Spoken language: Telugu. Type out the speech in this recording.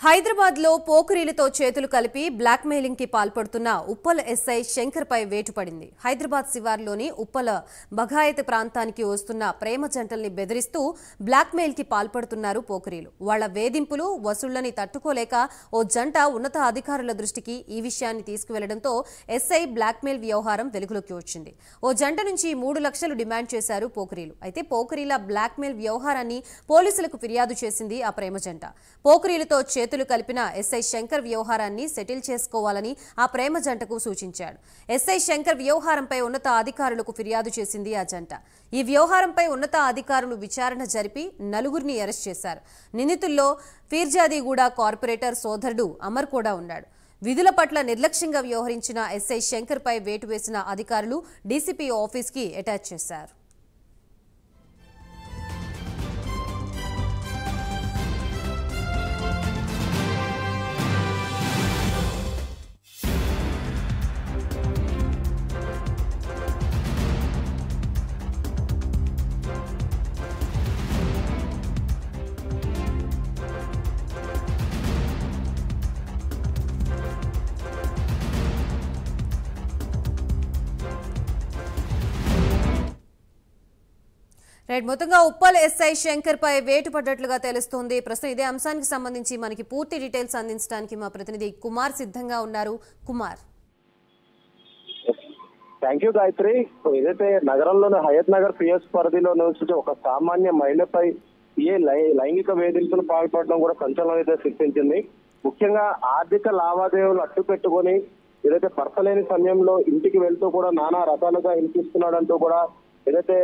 హైదరాబాద్ లో పోకిరీలతో చేతులు కలిపి బ్లాక్ మెయిలింగ్ కి పాల్పడుతున్న ఉప్పల్ ఎస్ఐ శంకర్ పై వేటు పడింది. హైదరాబాద్ శివార్లోని ఉప్పల బగాయత్ ప్రాంతానికి వస్తున్న ప్రేమ జంటల్ని బెదిరిస్తూ బ్లాక్ మెయిల్ కి పాల్పడుతున్నారు పోకిరీలు. వాళ్ల వేధింపులు వసూళ్లని తట్టుకోలేక ఓ జంట ఉన్నత అధికారుల దృష్టికి ఈ విషయాన్ని తీసుకువెళ్లడంతో ఎస్ఐ బ్లాక్ మెయిల్ వ్యవహారం వెలుగులోకి వచ్చింది. ఓ జంట నుంచి 3 లక్షలు డిమాండ్ చేశారు పోకిరీలు. అయితే పోకిరీల బ్లాక్ మెయిల్ వ్యవహారాన్ని పోలీసులకు ఫిర్యాదు చేసింది ఆ ప్రేమ జంట. పోకిరీలతో చేతులు కలిపిన ఎస్ఐ శంకర్ వ్యవహారాన్ని సెటిల్ చేసుకోవాలని ఆ ప్రేమ జంటకు సూచించాడు. ఎస్ఐ శంకర్ వ్యవహారంపై ఉన్నత అధికారులకు ఫిర్యాదు చేసింది ఆ జంట. ఈ వ్యవహారంపై ఉన్నత అధికారులు విచారణ జరిపి 4గురిని అరెస్ట్ చేశారు. నిందితుల్లో ఫీర్జాదీగూడ కార్పొరేటర్ సోదరుడు అమర్ కూడా ఉన్నాడు. విధుల పట్ల నిర్లక్ష్యంగా వ్యవహరించిన ఎస్ఐ శంకర్ పై వేటు వేసిన అధికారులు డీసీపీ ఆఫీస్కి అటాచ్ చేశారు. మొత్తంగా ఉప్పల్ ఎస్ఐ శంకర్ పై వేటు పడ్డట్లుగా తెలుస్తోంది. ప్రస్తుతం ఇదే అంశానికి సంబంధించి మనకి పూర్తి డీటెయిల్స్ అందించడానికి మా ప్రతినిధి కుమార్ సిద్ధంగా ఉన్నారు. Kumar, thank you Gayatri. ఏదైతే నగరంలోని హయత్ నగర్ పిఎస్ పరిధిలో నివసించే ఒక సామాన్య మహిళపై లైంగిక వేధింపులు పాల్పడడం కూడా సంచలనం అయితే సృష్టించింది. ముఖ్యంగా ఆర్థిక లావాదేవీలు అడ్డు పెట్టుకొని ఏదైతే భర్త లేని సమయంలో ఇంటికి వెళ్తూ కూడా నానా రకాలుగా హింసిస్తున్నాడంటూ కూడా ఏదైతే